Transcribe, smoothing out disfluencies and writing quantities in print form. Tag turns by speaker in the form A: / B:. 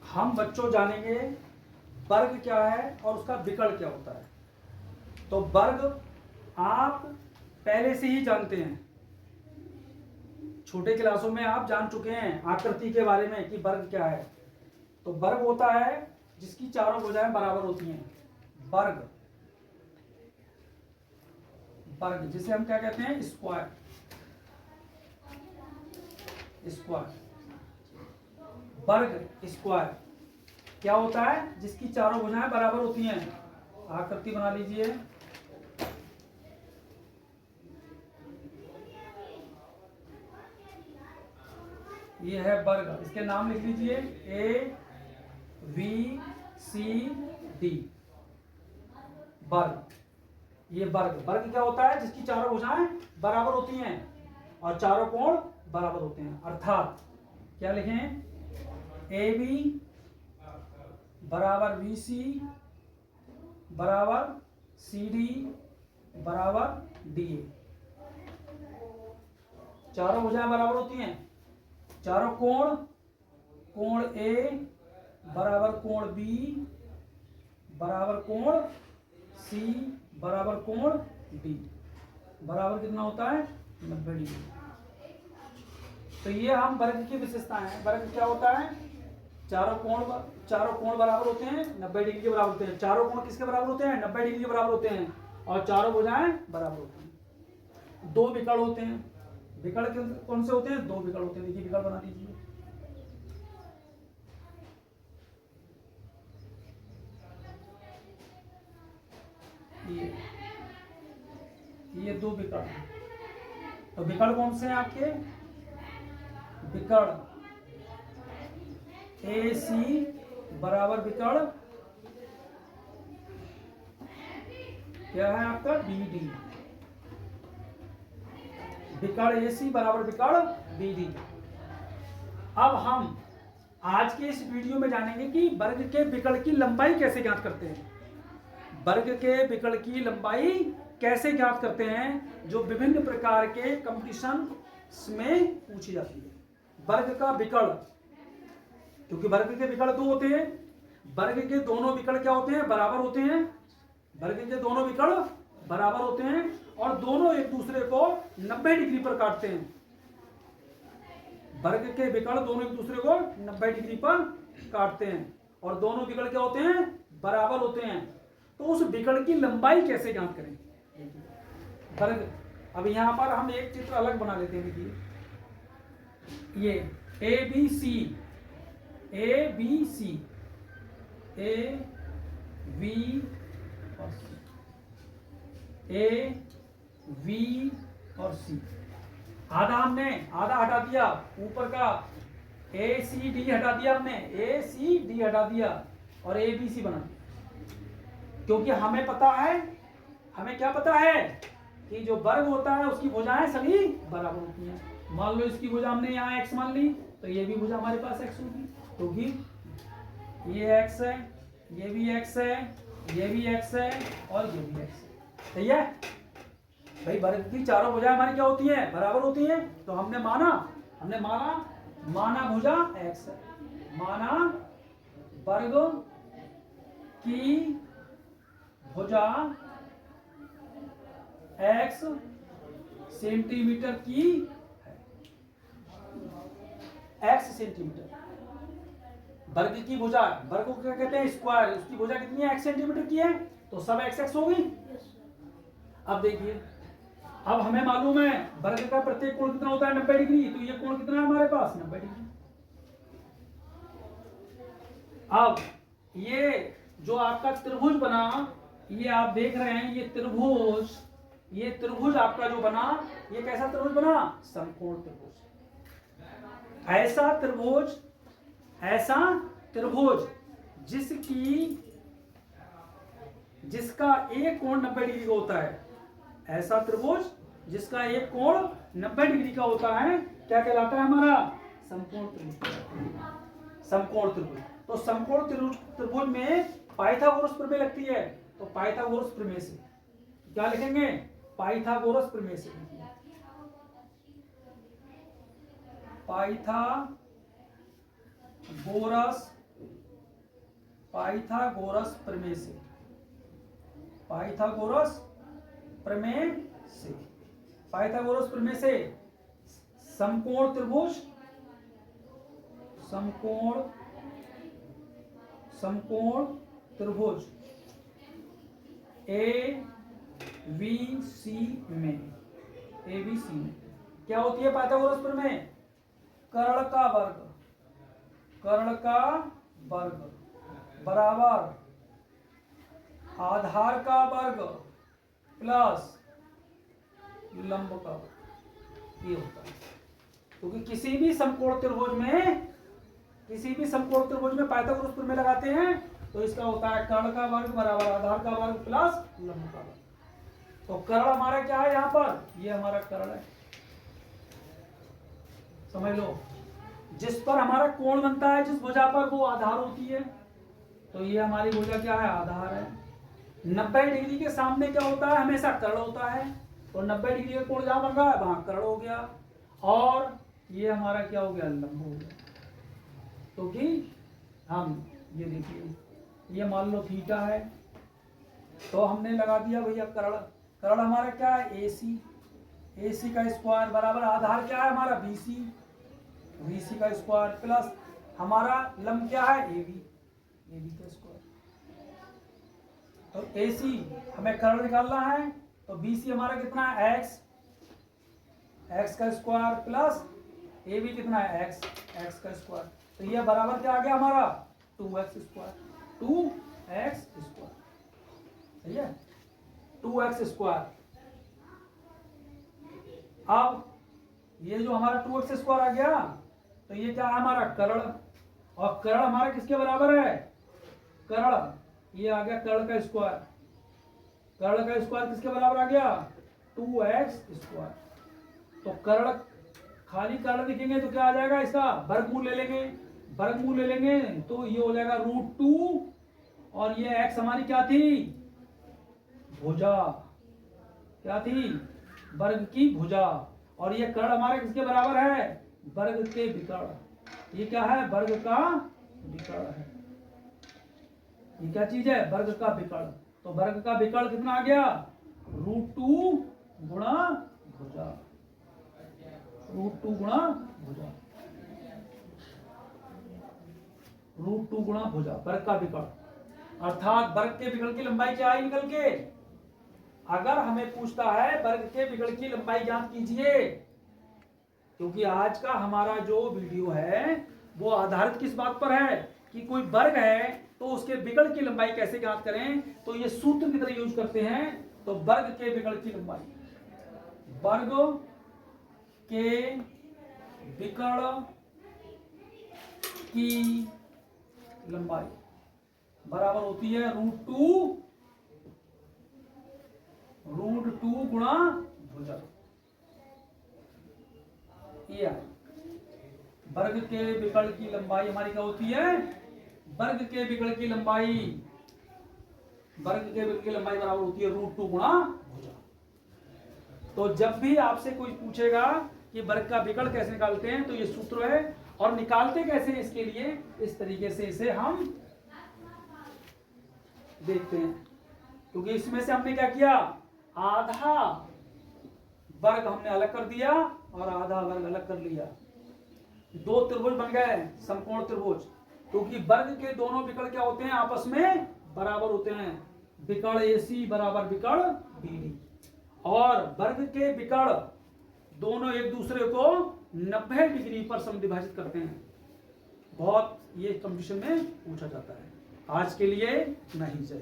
A: हम बच्चों जानेंगे वर्ग क्या है और उसका विकर्ण क्या होता है। तो वर्ग आप पहले से ही जानते हैं, छोटे क्लासों में आप जान चुके हैं आकृति के बारे में कि वर्ग क्या है। तो वर्ग होता है जिसकी चारों भुजाएं बराबर होती हैं, वर्ग। वर्ग जिसे हम क्या कहते हैं, स्क्वायर। स्क्वायर, वर्ग स्क्वायर क्या होता है, जिसकी चारों भुजाएं बराबर होती हैं। आकृति बना लीजिए, ये है वर्ग। इसके नाम लिख लीजिए, ए बी सी डी, वर्ग। ये वर्ग, वर्ग क्या होता है, जिसकी चारों भुजाएं बराबर होती हैं और चारों कोण बराबर होते हैं। अर्थात क्या लिखें, ए बी बराबर बी सी बराबर सी डी बराबर डी ए। चारों भुजाएं बराबर होती हैं। चारों कोण, कोण ए बराबर कोण बी बराबर कोण सी बराबर कोण डी, बराबर कितना होता है, 90 डिग्री। तो ये हम वर्ग की विशेषताएं हैं। वर्ग क्या होता है, चारों कोण बराबर होते हैं, 90 डिग्री के बराबर होते हैं। चारों कोण किसके बराबर होते हैं, 90 डिग्री के बराबर होते हैं। और चारों भुजाएं बराबर होती हैं। दो विकर्ण होते हैं। विकर्ण कौन से होते हैं, दो विकर्ण होते हैं। देखिए विकर्ण बना दीजिए, ये दो विकर्ण हैं। तो विकर्ण कौन से हैं आपके, विकर्ण ए सी बराबर विकर्ण क्या है आपका, बी डी। विकर्ण ए सी बराबर विकर्ण बी डी। अब हम आज के इस वीडियो में जानेंगे कि वर्ग के विकर्ण की लंबाई कैसे ज्ञात करते हैं। वर्ग के विकर्ण की लंबाई कैसे ज्ञात करते हैं, जो विभिन्न प्रकार के कंपटीशन में पूछी जाती है। वर्ग का विकर्ण, क्योंकि वर्ग के विकर्ण दो होते हैं। वर्ग के दोनों विकर्ण क्या होते हैं, बराबर होते हैं। वर्ग के दोनों विकर्ण बराबर होते हैं और दोनों एक दूसरे को 90 डिग्री पर काटते हैं। वर्ग के विकर्ण दोनों एक दूसरे को 90 डिग्री पर काटते हैं और दोनों विकर्ण क्या होते हैं, बराबर होते हैं। तो उस विकर्ण की लंबाई कैसे ज्ञात करें वर्ग। अब यहां पर हम एक चित्र अलग बना लेते हैं। देखिए ये A B C, A B C, A V और सी, ए वी और सी। आधा हटा दिया, ऊपर का ए सी डी हटा दिया हमने, ए सी डी हटा दिया और ए बी सी बना दिया। क्योंकि हमें पता है, हमें क्या पता है कि जो वर्ग होता है उसकी भुजाएं सभी बराबर होती हैं। मान लो इसकी भुजा हमने यहाँ x मान ली, तो ये भी भुजा हमारे पास x होगी, क्योंकि ये x है, ये भी x है, ये भी x है और ये भी x है। सही है भाई, वर्ग की चारों भुजाएं हमारी क्या होती हैं, बराबर होती हैं। तो हमने माना भुजा x है, माना वर्ग की भुजा x सेंटीमीटर की है, x सेंटीमीटर। वर्ग की भुजा, वर्ग को क्या कहते हैं, स्क्वायर। उसकी भुजा कितनी है, x सेंटीमीटर की है, तो सब x होगी। अब देखिए, अब हमें मालूम है वर्ग का प्रत्येक कोण कितना होता है, 90 डिग्री। तो ये कोण कितना है हमारे पास, 90 डिग्री। अब ये जो आपका त्रिभुज बना, ये आप देख रहे हैं, ये त्रिभुज आपका जो बना, ये कैसा त्रिभुज बना, समकोण त्रिभुज। ऐसा त्रिभुज जिसका एक कोण 90 डिग्री का होता है। ऐसा त्रिभुज जिसका एक कोण 90 डिग्री का होता है, क्या कहलाता है हमारा, समकोण त्रिभुज। समकोण त्रिभुज। तो समकोण त्रिभुज में पाइथागोरस प्रमेय लगती है। तो पाइथागोरस प्रमेय से क्या लिखेंगे, पाइथागोरस प्रमेय से। पाइथागोरस पाइथागोरस प्रमेय से, पाइथागोरस प्रमेय से, पाइथागोरस प्रमेय से समकोण त्रिभुज, समकोण त्रिभुज ए बी सी में क्या होती है पाइथागोरस प्रमेय? कर्ण का वर्ग बराबर आधार का वर्ग प्लस लंब का वर्ग, ये होता है। क्योंकि किसी भी समकोण त्रिभुज में पाइथागोरस प्रमेय लगाते हैं तो इसका होता है कर्ण का वर्ग बराबर आधार का वर्ग प्लस लंब का वर्ग। तो कर्ण हमारा क्या है यहाँ पर? ये हमारा कर्ण है, समझ लो। जिस पर हमारा कोण बनता है, जिस भुजा पर, वो आधार होती है। तो ये हमारी भुजा क्या है? आधार है। 90 डिग्री के सामने क्या होता है? हमेशा कर्ण होता है। तो 90 डिग्री का कोण जहां बन रहा है वहां कर्ण हो गया, और ये हमारा क्या हो गया? लंब हो गया। क्योंकि हम ये देखिए, ये मान लो थीटा है, तो हमने लगा दिया भैया कर्ण। कर्ण हमारा क्या है? AC का स्क्वायर बराबर आधार क्या है हमारा? BC का स्क्वायर प्लस हमारा लंब क्या है? AB का स्क्वायर। तो AC हमें कर्ण निकालना है, तो BC हमारा कितना है? x का स्क्वायर प्लस AB कितना है? x का स्क्वायर। तो ये बराबर क्या आ गया हमारा? 2x स्क्वायर, सही है, 2x स्क्वायर। अब ये जो हमारा 2x स्क्वायर आ गया, तो ये क्या है हमारा? कर्ण। और कर्ण हमारा किसके बराबर है? कर्ण, ये आ गया कर्ण का स्क्वायर। कर्ण का स्क्वायर किसके बराबर आ गया? 2x square. तो कर्ण, खाली कर्ण लिखेंगे तो क्या आ जाएगा? इसका वर्गमूल ले लेंगे, तो ये हो जाएगा √2, और ये x हमारी क्या थी? भुजा। क्या थी? वर्ग की भुजा। और ये कर्ण हमारा किसके बराबर है? वर्ग के विकर्ण। ये क्या है? वर्ग का विकर्ण है। ये क्या चीज है? वर्ग का विकर्ण। तो वर्ग का विकर्ण कितना आ गया? √2 गुणा भुजा, √2 गुणा भुजा, √2 गुणा भुजा, वर्ग का विकर्ण। अर्थात वर्ग के विकर्ण की लंबाई क्या आई निकल के? अगर हमें पूछता है वर्ग के विकर्ण की लंबाई ज्ञात कीजिए, क्योंकि आज का हमारा जो वीडियो है वो आधारित किस बात पर है कि कोई वर्ग है तो उसके विकर्ण की लंबाई कैसे ज्ञात करें, तो ये सूत्र की तरह यूज करते हैं। तो वर्ग के विकर्ण की लंबाई, वर्ग के विकर्ण की लंबाई बराबर होती है √2 गुणा भुजा। ये वर्ग के विकर्ण की लंबाई हमारी क्या होती है? वर्ग के विकर्ण की लंबाई बराबर होती है √2 गुणा भुजा। तो जब भी आपसे कोई पूछेगा कि वर्ग का विकर्ण कैसे निकालते हैं, तो ये सूत्र है। और निकालते कैसे हैं, इसके लिए इस तरीके से इसे हम देखते हैं। क्योंकि इसमें से हमने क्या किया? आधा वर्ग हमने अलग कर दिया और आधा वर्ग अलग कर लिया। दो त्रिभुज बन गए, समकोण त्रिभुज। क्योंकि वर्ग के दोनों विकर्ण क्या होते हैं? आपस में बराबर होते हैं। विकर्ण AC बराबर विकर्ण BD। और वर्ग के विकर्ण दोनों एक दूसरे को 90 डिग्री पर समद्विभाजित करते हैं। बहुत ये कंपटीशन में पूछा जाता है। आज के लिए नहीं, जय।